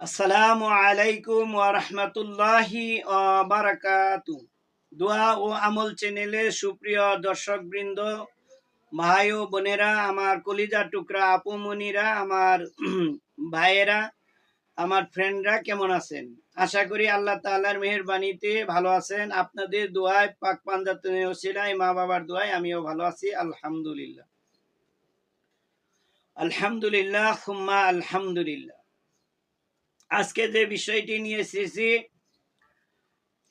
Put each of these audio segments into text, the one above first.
আসসালামু আলাইকুম ওয়া রাহমাতুল্লাহি ওয়া বারাকাতুহু। দোয়া ও আমল চ্যানেলে সুপ্রিয় দর্শকবৃন্দ, ভাই ও বোনেরা, আমার কলিজার টুকরা আপু মনিরা, আমার ভাইয়েরা, আমার ফ্রেন্ডরা কেমন আছেন? আশা করি আল্লাহ তাআলার মেহেরবানিতে ভালো আছেন। আপনাদের দোয়ায়, পাক পাঞ্জাতনের ওসিলায়, মা বাবার দোয়ায় আমিও ভালো আছি, আলহামদুলিল্লাহ। আলহামদুলিল্লাহ সুম্মা আলহামদুলিল্লাহ। আজকে যে বিষয়টি নিয়ে এসেছি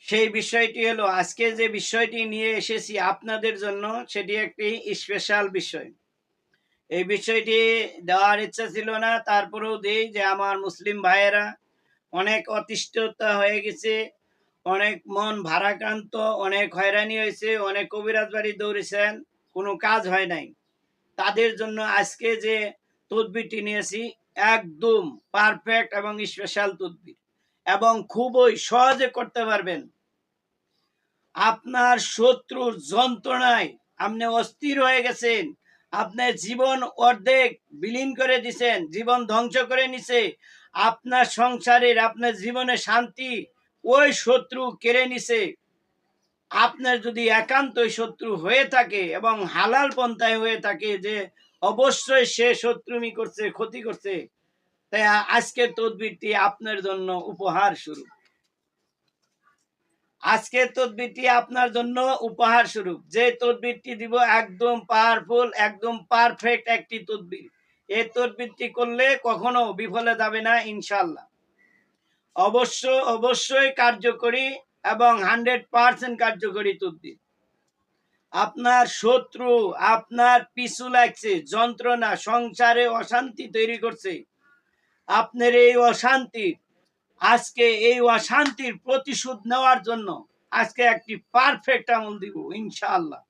সেই বিষয়টি হলো, আজকে যে বিষয়টি নিয়ে এসেছি আপনাদের জন্য, সেটি একটি স্পেশাল বিষয়। এই বিষয়টি দেওয়ার ইচ্ছা ছিল না, তারপরেও দেই যে আমার মুসলিম ভাইয়েরা অনেক অতিষ্ঠতা হয়ে গেছে, অনেক মন ভারাক্রান্ত, অনেক হয়রানি হয়েছে, অনেক কবিরাজ বাড়ি দৌড়েছেন, কোনো কাজ হয় নাই। তাদের জন্য আজকে যে তদবিরটি নিয়েছি একদম পারফেক্ট এবং স্পেশাল তদবির, এবং খুবই সহজে করতে পারবেন। আপনার শত্রুর যন্ত্রণায় আপনি অস্থির হয়ে গেছেন, আপনার জীবন অর্ধেক বিলীন করে দিছেন, জীবন ধ্বংস করে নিছে, আপনার সংসারের, আপনার জীবনে শান্তি ওই শত্রু কেড়ে নিছে। আপনার যদি একান্তই শত্রু হয়ে থাকে এবং হালাল পন্থায় হয়ে থাকে, যে অবশ্যই সে শত্রুমি করছে, ক্ষতি করছে, তাই আজকের তদবিরটি আপনার জন্য উপহার স্বরূপ। আজকের তদবিরটি আপনার জন্য উপহার স্বরূপ। যে তদবিরটি দিব একদম পাওয়ারফুল, একদম পারফেক্ট একটি তদবির। এই তদবিরটি করলে কখনো বিফলে যাবে না ইনশাআল্লাহ। অবশ্যই কার্যকরী এবং 100% কার্যকরী তদবির। আপনার শত্রু আপনার পিছু লাগছে, যন্ত্রণা, সংসারে অশান্তি তৈরি করছে, আপনার এই অশান্তির, আজকে এই অশান্তির প্রতিশোধ নেওয়ার জন্য আজকে একটি পারফেক্ট আমল দিব ইনশাআল্লাহ।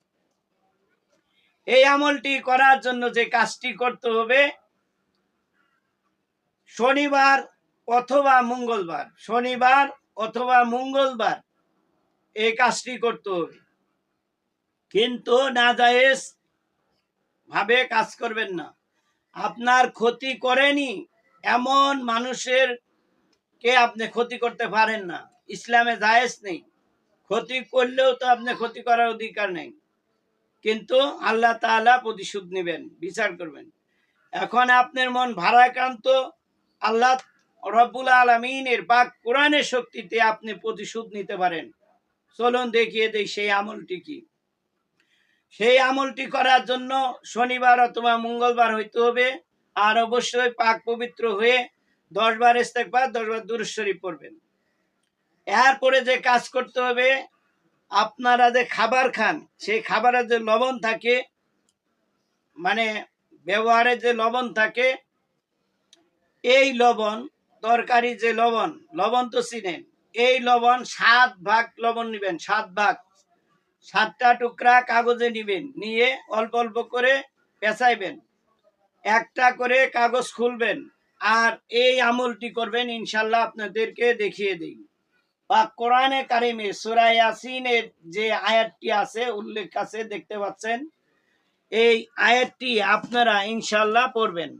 এই আমলটি করার জন্য যে কাজটি করতে হবে, শনিবার অথবা মঙ্গলবার এই কাজটি করতে হবে। কিন্তু নাজায়েজ ভাবে কাজ করবেন না। আপনার ক্ষতি করেনি এমন মানুষের কে আপনি ক্ষতি করতে পারেন না, ইসলামে জায়েজ নেই। ক্ষতি করলেও তো আপনি ক্ষতি করার অধিকার নেই, কিন্তু আল্লাহ তাআলা প্রতিশোধ নেবেন, বিচার করবেন। এখন আপনার মন ভারাক্রান্ত, আল্লাহ রব্বুল আলামিনের পাক কোরআনের শক্তিতে আপনি প্রতিশোধ নিতে পারেন। চলুন দেখিয়ে দেই সেই আমলটি কি। সেই আমলটি করার জন্য শনিবার অথবা মঙ্গলবার হইতে হবে, আর অবশ্যই পাক পবিত্র হয়ে 10 বার ইস্তেগফার, 10 বার দুরূদ শরীফ পড়বেন। এরপরে যে কাজ করতে হবে, আপনারা যে খাবার খান, সেই খাবারের যে লবণ থাকে, মানে ব্যবহারে যে লবণ থাকে, এই লবণ, তরকারি যে লবণ, লবণ তো চিনেন, এই লবণ 7 ভাগ লবণ নেবেন, 7 ভাগ, 7টা টুকরা কাগজে নিবেন, নিয়ে অল্প অল্প করে পেঁচাইবেন, একটা করে কাগজ খুলবেন, আর এই আমলটি করবেন ইনশাল্লাহ। আপনাদেরকে দেখিয়ে দিই। পাক কোরআনে কারিমে সূরা ইয়াসিনের যে আয়াতটি আছে, উল্লেখ আছে, দেখতে পাচ্ছেন, এই আয়াতটি আপনারা ইনশাল্লাহ পড়বেন।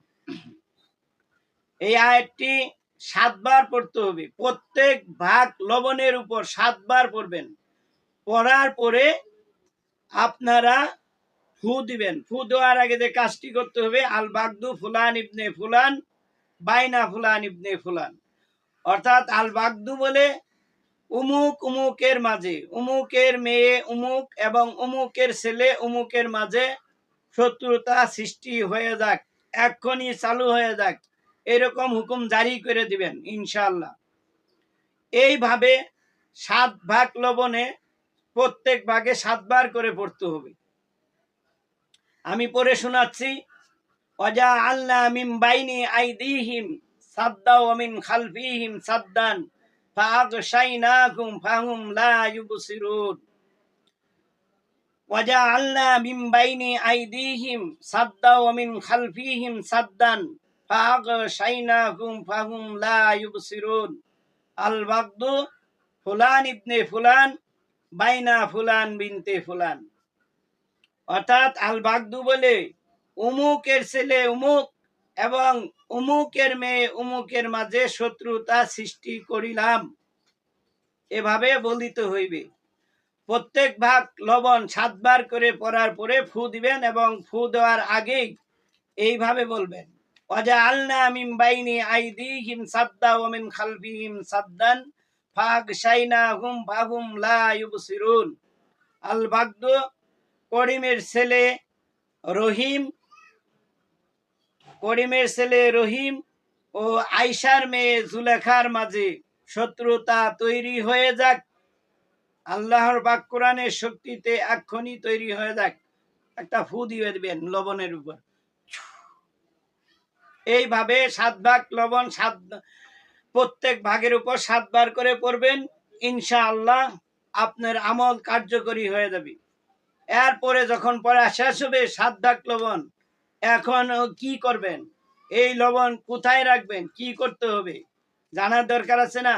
এই আয়াতটি 7 বার পড়তে হবে, প্রত্যেক ভাগ লবণের উপর 7 বার পড়বেন। পড়ার পরে আপনারা ফু দিবেন। ফু দেওয়ার আগে যে কাজটি করতে হবে, আল বাগদু ফুলান ইবনে ফুলান বাইনা ফুলান ইবনে ফুলান, অর্থাৎ আল বাগদু বলে উমুক উমুকের মাঝে, উমুকের মেয়ে উমুক এবং উমুকের ছেলে উমুকের মাঝে শত্রুতা সৃষ্টি হয়ে যাক, এক্ষুনি চালু হয়ে যাক, এরকম হুকুম জারি করে দিবেন ইনশাআল্লাহ। এইভাবে 7 ভাগ লবণে প্রত্যেক ভাগে 7 বার করে পড়তে হবে। আমি পড়ে শোনাচ্ছি। ওয়াজা আল্লাহ মিন বাইনি আইদিহিম সাদ্দা ওয়া মিন খালফিহিম সাদ্দান ফাআগশাইনাকুম ফাহুম লা ইউবসিরুন। ওয়াজা আল্লাহ মিন বাইনি আইদিহিম সাদ্দা ওয়া মিন খালফিহিম সাদ্দান ফাআগশাইনাকুম ফাহুম লা ইউবসিরুন। আল বাগদু ফুলান ইবনে ফুলান বাইনা ফুলান বিনতে ফুলান, অর্থাৎ আল বাগদু বলে উমুকের ছেলে উমুক এবং অমুকের মেয়ে অমুকের মাঝে শত্রুতা সৃষ্টি করিলাম, এভাবে বলিতে হইবে। প্রত্যেক ভাগ লবণ 7 বার করে পড়ার পরে ফু দিবেন এবং ফু দেওয়ার আগেই এইভাবে বলবেন, ওয়াজআলনা মিন বাইনি আইদিহিম সাদ্দা ওয়া মিন খালফিহিম সাদ্দান ফাগশাইনাহুম ফাহুম লা ইউবসিরুন। আল বাগদু করিমের ছেলে রহিম ও আয়েশার মেয়ে জুলেখার মাঝে শত্রুতা তৈরি হয়ে যাক, আল্লাহর পাক কোরআনের শক্তিতে এক্ষুনি তৈরি হয়ে যাক। একটা ফু দিয়ে দিবেন লবণের উপর। এইভাবে 7 ভাগ লবণ প্রত্যেক ভাগের উপর 7 বার করে পড়বেন, ইনশাআল্লাহ আপনার আমল কার্যকরী হয়ে যাবে। এরপরে যখন পড়া শেষ হবে 7 ভাগ লবণ, এখন কি করবেন? এই লবণ কোথায় রাখবেন, কি করতে হবে জানার দরকার আছে না?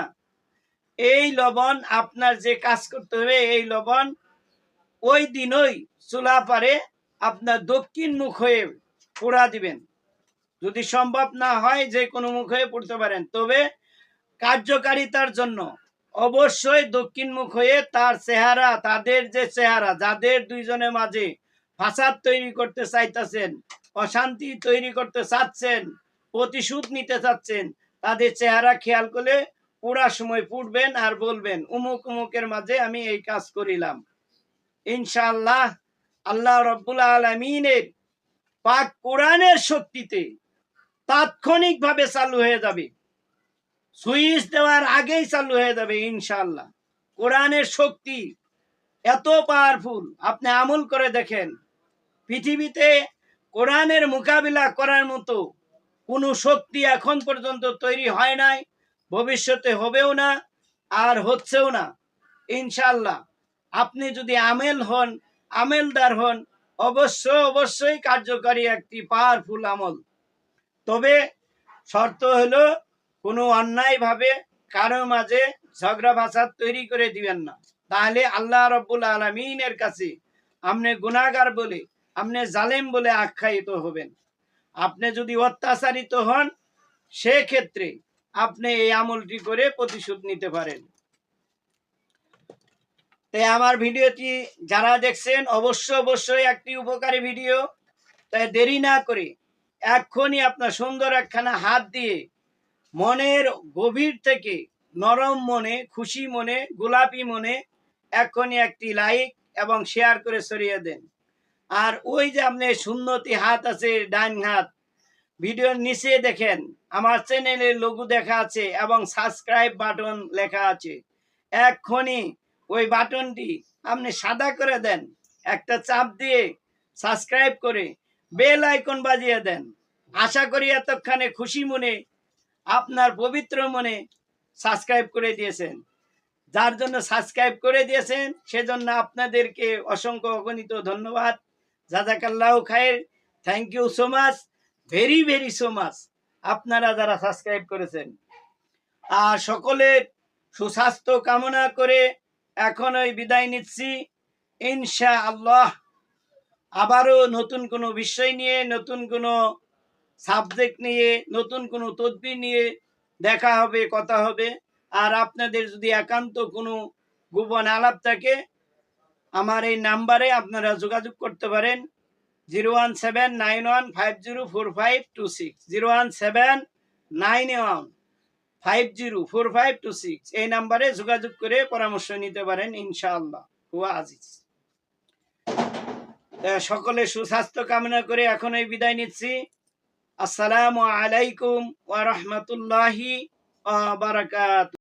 এই লবণ আপনার যে কাজ করতে হবে, এই লবণ ওই দিনই চুলা পারে আপনার দক্ষিণ মুখ হয়ে পোড়া দিবেন। যদি সম্ভব না হয় যে কোনো মুখ হয়ে পড়তে পারেন, তবে কার্যকারিতার জন্য অবশ্যই দক্ষিণ মুখ হয়ে তার চেহারা, তাদের যে চেহারা, যাদের দুইজনের মাঝে ফাসাদ তৈরি করতে চাইতেছেন, অশান্তি তৈরি করতে চাচ্ছেন, প্রতিশোধ নিতে চাচ্ছেন, তাদের চেহারা খেয়াল করে পুরা সময় পড়বেন আর বলবেন, উমুক উমুকের মাঝে আমি এই কাজ করিলাম। ইনশাআল্লাহ আল্লাহ রাব্বুল আলামিনের পাক কোরআনের শক্তিতে তাৎক্ষণিকভাবে চালু হয়ে যাবে, সুইচ দেওয়ার আগেই চালু হয়ে যাবে ইনশাআল্লাহ। কোরআনের শক্তি এত পাওয়ারফুল, আপনি আমল করে দেখেন। পৃথিবীতে কোরআনের মোকাবিলা করার মতো কোনো শক্তি এখন পর্যন্ত তৈরি হয় নাই, ভবিষ্যতে হবেও না, আর হচ্ছেও না ইনশাআল্লাহ। আপনি যদি আমেলদার হন, অবশ্যই কার্যকারী একটি পাওয়ারফুল আমল। তবে শর্ত হলো কোনো অন্যায়ভাবে কারো মাঝে ঝগড়া ফাসাদ তৈরি করে দিবেন না, তাহলে আল্লাহ রাব্বুল আলামিনের কাছে আপনি গুনাহগার বলে, আপনি জালেম বলে আখ্যায়িত হবেন। আপনি যদি অত্যাচারিত হন, সেক্ষেত্রে আপনি এই আমলটি করে প্রতিশোধ নিতে পারেন। তাই আমার ভিডিওটি যারা দেখছেন, অবশ্যই একটি উপকারী ভিডিও। তাই দেরি না করে এক্ষুনি আপনার সুন্দর একখানা হাত দিয়ে মনের গভীর থেকে নরম মনে, খুশি মনে, গোলাপি মনে এক্ষুনি একটি লাইক এবং শেয়ার করে ছড়িয়ে দেন। আর ওই যে আপনার সুন্নতি হাত আছে, ডান হাত, ভিডিওর নিচে দেখেন আমার চ্যানেলের লোগো দেখা আছে এবং সাবস্ক্রাইব বাটন লেখা আছে। এক্ষুনি ওই বাটনটি আপনি সাদা করে দেন, একটা চাপ দিয়ে সাবস্ক্রাইব করে বেল আইকন বাজিয়ে দেন। আশা করি এতক্ষণে খুশি মনে, আপনার পবিত্র মনে সাবস্ক্রাইব করে দিয়েছেন। যার জন্য সাবস্ক্রাইব করে দিয়েছেন সেজন্য আপনাদেরকে অসংখ্য অগণিত ধন্যবাদ। জাযাকাল্লাহু খায়ের, thank you so much, very so much আপনারা যারা সাবস্ক্রাইব করেছেন। আর সকলের সুস্বাস্থ্য কামনা করে এখন ওই বিদায় নিচ্ছি ইনশাআল্লাহ। আবারও নতুন কোনো বিষয় নিয়ে, নতুন কোনো সাবজেক্ট নিয়ে, নতুন কোনো তদবির নিয়ে দেখা হবে, কথা হবে। আর আপনাদের যদি একান্ত কোনো গোপন আলাপ থাকে, আমার এই নাম্বারে আপনারা যোগাযোগ করতে পারেন 01791504526, 01791504526। এই নাম্বারে যোগাযোগ করে পরামর্শ নিতে পারেন ইনশাআল্লাহ। হুয়া আজিজ। সকলে সুস্বাস্থ্য কামনা করে এখন এই বিদায় নিচ্ছি। আসসালামু আলাইকুম ওয়া রাহমাতুল্লাহি ওয়া বারাকাতুহু।